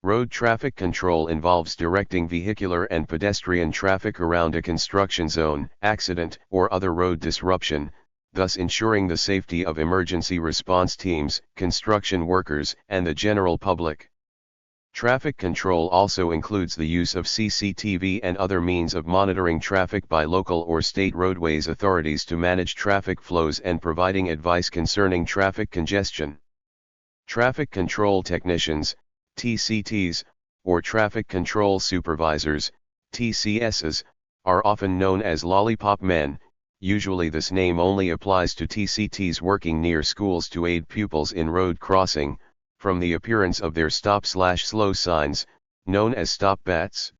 Road traffic control involves directing vehicular and pedestrian traffic around a construction zone, accident, or other road disruption, thus ensuring the safety of emergency response teams, construction workers, and the general public. Traffic control also includes the use of CCTV and other means of monitoring traffic by local or state roadways authorities to manage traffic flows and providing advice concerning traffic congestion. Traffic control technicians, TCTs, or traffic control supervisors, TCSs, are often known as lollipop men. Usually this name only applies to TCTs working near schools to aid pupils in road crossing, from the appearance of their stop/slow signs, known as stop bats.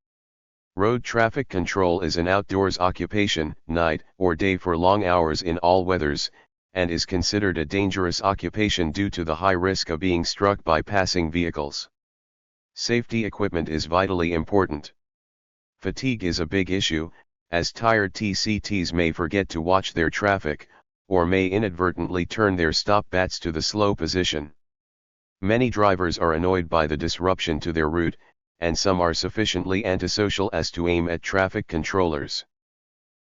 Road traffic control is an outdoors occupation, night or day for long hours in all weathers, and is considered a dangerous occupation due to the high risk of being struck by passing vehicles. Safety equipment is vitally important. Fatigue is a big issue, as tired TCTs may forget to watch their traffic, or may inadvertently turn their stop bats to the slow position. Many drivers are annoyed by the disruption to their route, and some are sufficiently antisocial as to aim at traffic controllers.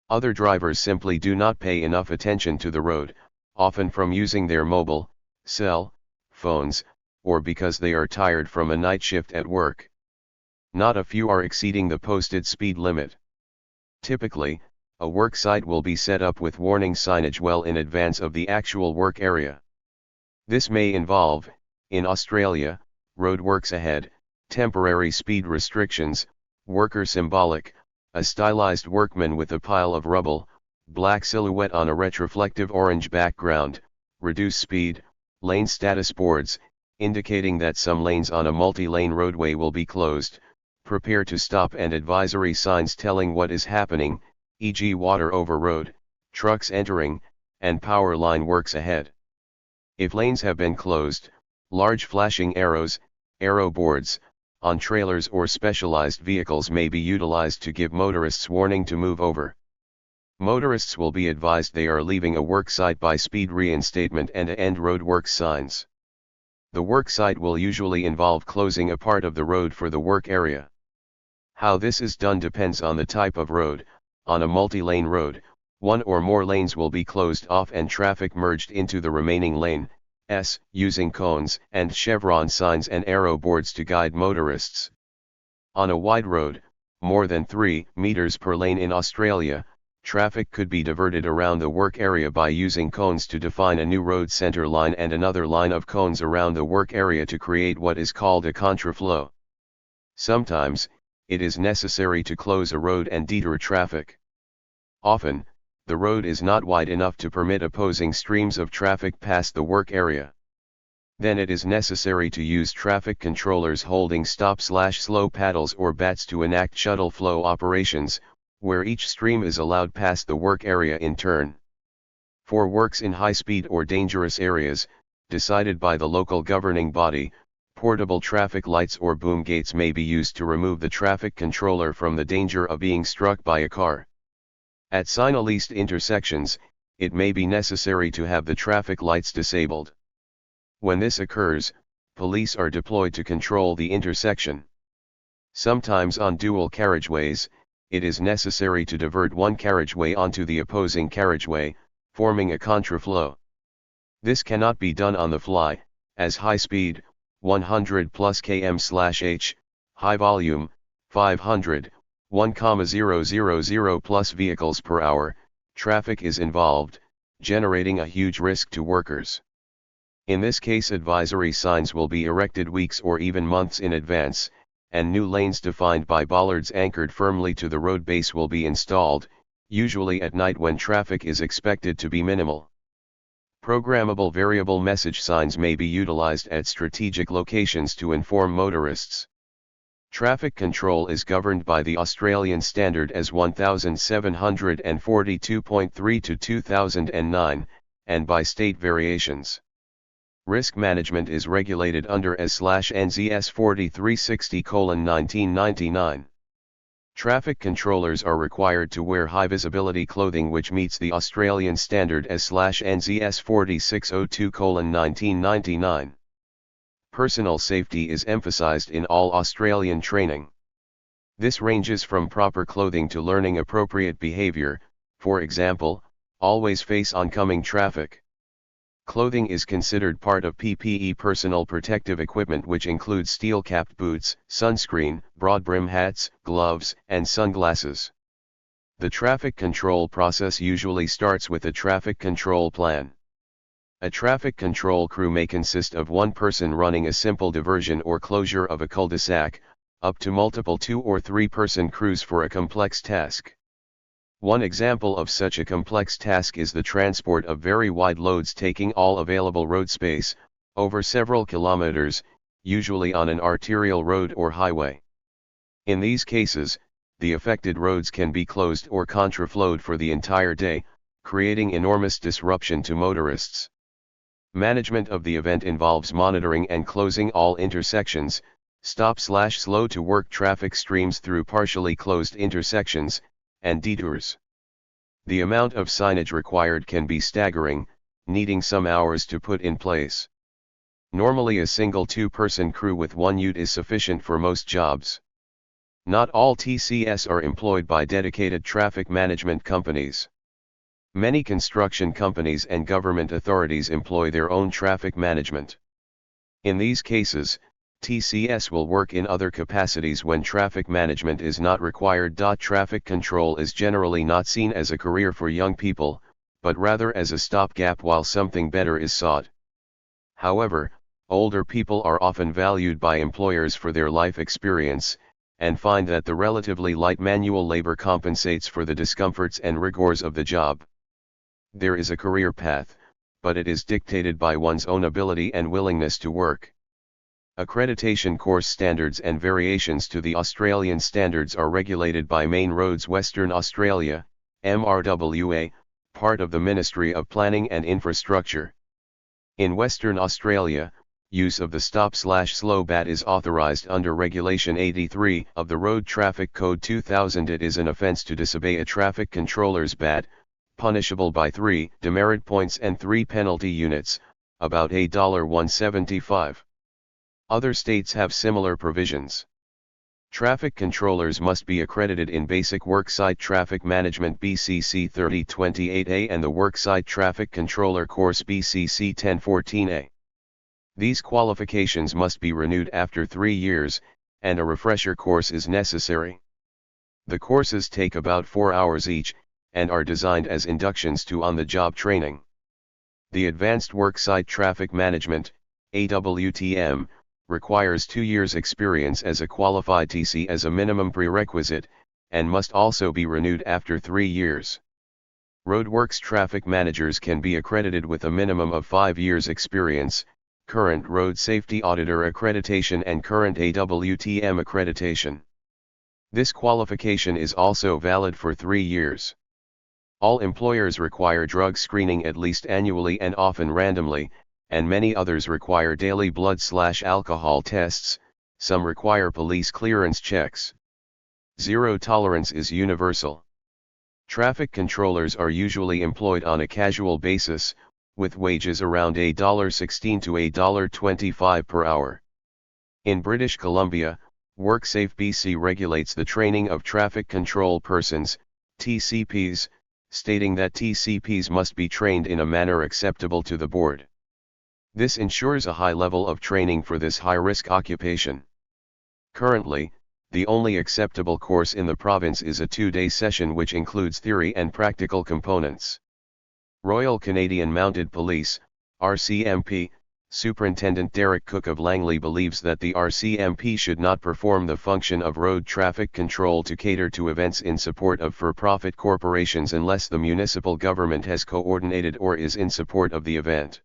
Other drivers simply do not pay enough attention to the road, often from using their mobile, cell phones, or because they are tired from a night shift at work. Not a few are exceeding the posted speed limit. Typically, a work site will be set up with warning signage well in advance of the actual work area. This may involve, in Australia, roadworks ahead, temporary speed restrictions, worker symbolic, a stylized workman with a pile of rubble, black silhouette on a retroflective orange background, reduce speed, lane status boards, indicating that some lanes on a multi-lane roadway will be closed, prepare to stop, and advisory signs telling what is happening, e.g. water over road, trucks entering, and power line works ahead. If lanes have been closed, large flashing arrows, arrow boards, on trailers or specialized vehicles may be utilized to give motorists warning to move over. Motorists will be advised they are leaving a work site by speed reinstatement and end roadworks signs. The work site will usually involve closing a part of the road for the work area. How this is done depends on the type of road. On a multi-lane road, one or more lanes will be closed off and traffic merged into the remaining lane, using cones and chevron signs and arrow boards to guide motorists. On a wide road, more than 3 meters per lane in Australia, traffic could be diverted around the work area by using cones to define a new road center line and another line of cones around the work area to create what is called a contraflow. Sometimes, it is necessary to close a road and detour traffic. Often, the road is not wide enough to permit opposing streams of traffic past the work area. Then it is necessary to use traffic controllers holding stop/slow paddles or bats to enact shuttle flow operations, where each stream is allowed past the work area in turn. For works in high-speed or dangerous areas, decided by the local governing body, portable traffic lights or boom gates may be used to remove the traffic controller from the danger of being struck by a car. At signalist intersections, it may be necessary to have the traffic lights disabled. When this occurs, police are deployed to control the intersection. Sometimes on dual carriageways, it is necessary to divert one carriageway onto the opposing carriageway, forming a contraflow. This cannot be done on the fly, as high speed, 100 plus km/h, high volume, 500, 1,000 plus vehicles per hour, traffic is involved, generating a huge risk to workers. In this case, advisory signs will be erected weeks or even months in advance, and new lanes defined by bollards anchored firmly to the road base will be installed, usually at night when traffic is expected to be minimal. Programmable variable message signs may be utilized at strategic locations to inform motorists. Traffic control is governed by the Australian standard as 1742.3 to 2009, and by state variations. Risk management is regulated under AS/NZS 4360:1999. Traffic controllers are required to wear high-visibility clothing which meets the Australian standard AS/NZS 4602:1999. Personal safety is emphasized in all Australian training. This ranges from proper clothing to learning appropriate behavior, for example, always face oncoming traffic. Clothing is considered part of PPE, personal protective equipment, which includes steel-capped boots, sunscreen, broad-brim hats, gloves, and sunglasses. The traffic control process usually starts with a traffic control plan. A traffic control crew may consist of one person running a simple diversion or closure of a cul-de-sac, up to multiple 2 or 3 person crews for a complex task. One example of such a complex task is the transport of very wide loads taking all available road space, over several kilometers, usually on an arterial road or highway. In these cases, the affected roads can be closed or contraflowed for the entire day, creating enormous disruption to motorists. Management of the event involves monitoring and closing all intersections, stop/slow to work traffic streams through partially closed intersections, and detours. The amount of signage required can be staggering, needing some hours to put in place. Normally a single 2-person crew with 1 ute is sufficient for most jobs. Not all TCS are employed by dedicated traffic management companies. Many construction companies and government authorities employ their own traffic management. In these cases, TCS will work in other capacities when traffic management is not required. Traffic control is generally not seen as a career for young people, but rather as a stopgap while something better is sought. However, older people are often valued by employers for their life experience, and find that the relatively light manual labor compensates for the discomforts and rigors of the job. There is a career path, but it is dictated by one's own ability and willingness to work. Accreditation course standards and variations to the Australian standards are regulated by Main Roads Western Australia, MRWA, part of the Ministry of Planning and Infrastructure. In Western Australia, use of the stop/slow bat is authorised under Regulation 83 of the Road Traffic Code 2000. It is an offence to disobey a traffic controller's bat, punishable by 3 demerit points and 3 penalty units, about $1.75. Other states have similar provisions. Traffic controllers must be accredited in Basic Worksite Traffic Management BCC 3028A and the Worksite Traffic Controller Course BCC 1014A. These qualifications must be renewed after 3 years, and a refresher course is necessary. The courses take about 4 hours each, and are designed as inductions to on-the-job training. The Advanced Worksite Traffic Management, AWTM, requires 2 years' experience as a qualified TC as a minimum prerequisite, and must also be renewed after 3 years. Roadworks traffic managers can be accredited with a minimum of 5 years' experience, current Road Safety Auditor accreditation and current AWTM accreditation. This qualification is also valid for 3 years. All employers require drug screening at least annually and often randomly, and many others require daily blood/alcohol tests, some require police clearance checks. Zero tolerance is universal. Traffic controllers are usually employed on a casual basis, with wages around $1.16 to $1.25 per hour. In British Columbia, WorkSafe BC regulates the training of traffic control persons, TCPs, stating that TCPs must be trained in a manner acceptable to the board. This ensures a high level of training for this high-risk occupation. Currently, the only acceptable course in the province is a 2-day session which includes theory and practical components. Royal Canadian Mounted Police, RCMP, Superintendent Derek Cook of Langley believes that the RCMP should not perform the function of road traffic control to cater to events in support of for-profit corporations unless the municipal government has coordinated or is in support of the event.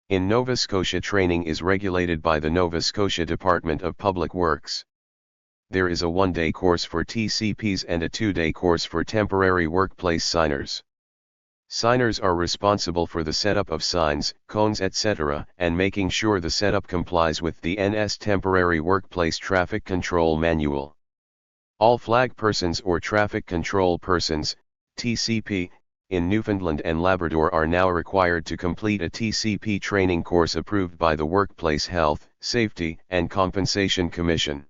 In Nova Scotia, training is regulated by the Nova Scotia Department of Public Works. There is a 1-day course for TCPs and a 2-day course for temporary workplace signers. Signers are responsible for the setup of signs, cones, etc., and making sure the setup complies with the NS Temporary Workplace Traffic Control Manual. All flag persons or traffic control persons, TCP, in Newfoundland and Labrador are now required to complete a TCP training course approved by the Workplace Health, Safety, and Compensation Commission.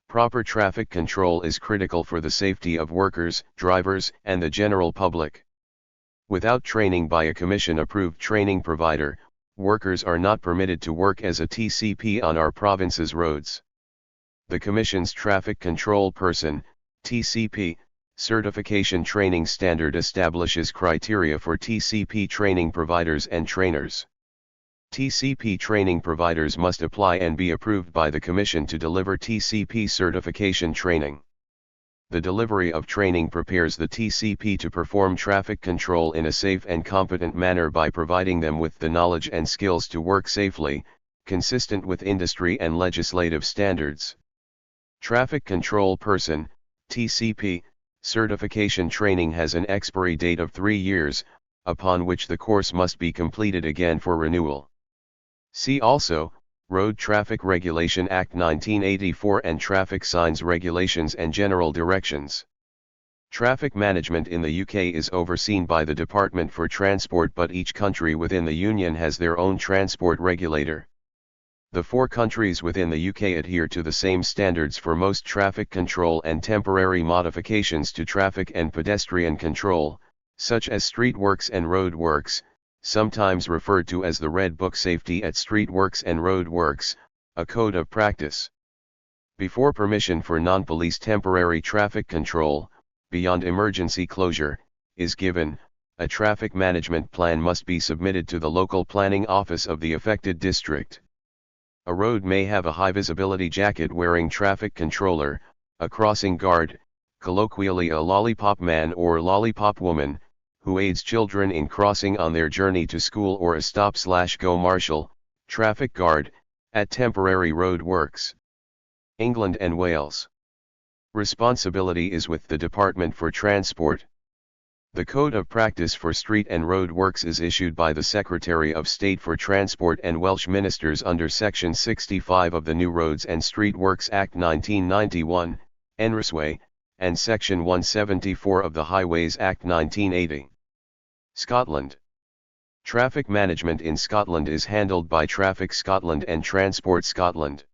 Proper traffic control is critical for the safety of workers, drivers, and the general public. Without training by a commission-approved training provider, workers are not permitted to work as a TCP on our province's roads. The Commission's Traffic Control Person, TCP, certification training standard establishes criteria for TCP training providers and trainers. TCP training providers must apply and be approved by the Commission to deliver TCP certification training. The delivery of training prepares the TCP to perform traffic control in a safe and competent manner by providing them with the knowledge and skills to work safely, consistent with industry and legislative standards. Traffic Control Person, TCP, certification training has an expiry date of 3 years, upon which the course must be completed again for renewal. See also, Road Traffic Regulation Act 1984 and Traffic Signs Regulations and General Directions. Traffic management in the UK is overseen by the Department for Transport, but each country within the Union has their own transport regulator. The 4 countries within the UK adhere to the same standards for most traffic control and temporary modifications to traffic and pedestrian control, such as street works and road works, sometimes referred to as the Red Book Safety at Street Works and Road Works, a code of practice. Before permission for non-police temporary traffic control, beyond emergency closure, is given, a traffic management plan must be submitted to the local planning office of the affected district. A road may have a high-visibility jacket-wearing traffic controller, a crossing guard, colloquially a lollipop man or lollipop woman, who aids children in crossing on their journey to school, or a stop-go marshal, traffic guard, at temporary road works. England and Wales. Responsibility is with the Department for Transport. The Code of Practice for Street and Road Works is issued by the Secretary of State for Transport and Welsh Ministers under Section 65 of the New Roads and Street Works Act 1991, NRSW, and Section 174 of the Highways Act 1980. Scotland. Traffic management in Scotland is handled by Traffic Scotland and Transport Scotland.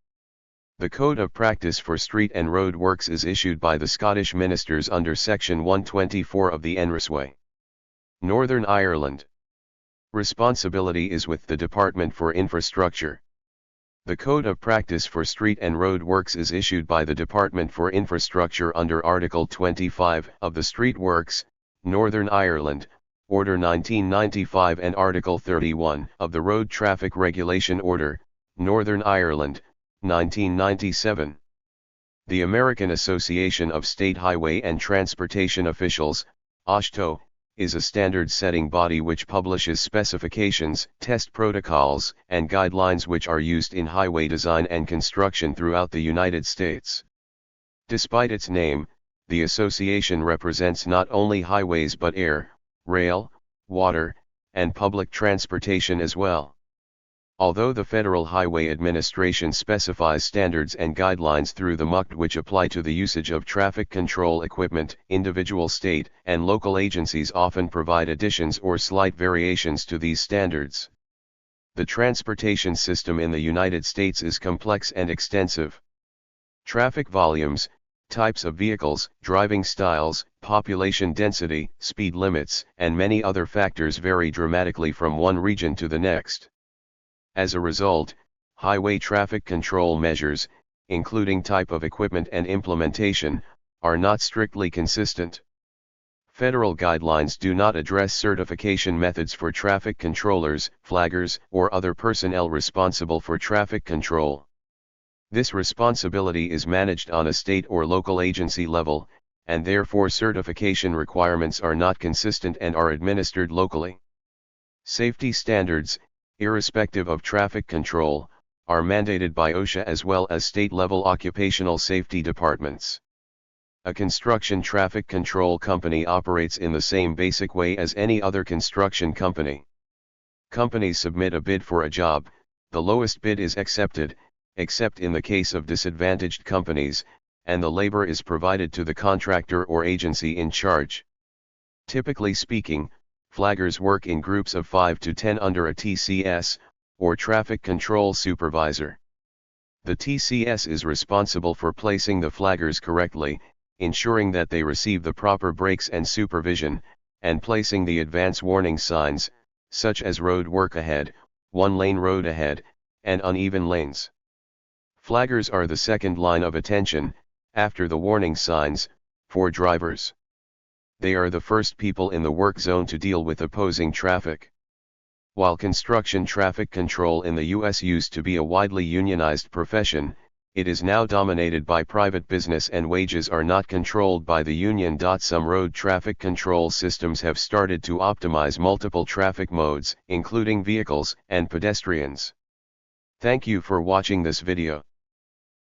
The Code of Practice for Street and Road Works is issued by the Scottish Ministers under Section 124 of the NRSW. Northern Ireland. Responsibility is with the Department for Infrastructure. The Code of Practice for Street and Road Works is issued by the Department for Infrastructure under Article 25 of the Street Works, Northern Ireland, Order 1995, and Article 31 of the Road Traffic Regulation Order, Northern Ireland, 1997. The American Association of State Highway and Transportation Officials, AASHTO, is a standard-setting body which publishes specifications, test protocols, and guidelines which are used in highway design and construction throughout the United States. Despite its name, the association represents not only highways but air, rail, water, and public transportation as well. Although the Federal Highway Administration specifies standards and guidelines through the MUCT which apply to the usage of traffic control equipment, individual state and local agencies often provide additions or slight variations to these standards. The transportation system in the United States is complex and extensive. Traffic volumes, types of vehicles, driving styles, population density, speed limits, and many other factors vary dramatically from one region to the next. As a result, highway traffic control measures, including type of equipment and implementation, are not strictly consistent. Federal guidelines do not address certification methods for traffic controllers, flaggers, or other personnel responsible for traffic control. This responsibility is managed on a state or local agency level, and therefore certification requirements are not consistent and are administered locally. Safety standards, irrespective of traffic control, are mandated by OSHA as well as state-level occupational safety departments. A construction traffic control company operates in the same basic way as any other construction company. Companies submit a bid for a job, the lowest bid is accepted, except in the case of disadvantaged companies, and the labor is provided to the contractor or agency in charge. Typically speaking, flaggers work in groups of 5 to 10 under a TCS, or traffic control supervisor. The TCS is responsible for placing the flaggers correctly, ensuring that they receive the proper brakes and supervision, and placing the advance warning signs, such as road work ahead, one-lane road ahead, and uneven lanes. Flaggers are the second line of attention, after the warning signs, for drivers. They are the first people in the work zone to deal with opposing traffic. While construction traffic control in the U.S. used to be a widely unionized profession, it is now dominated by private business and wages are not controlled by the union. Some road traffic control systems have started to optimize multiple traffic modes, including vehicles and pedestrians. Thank you for watching this video.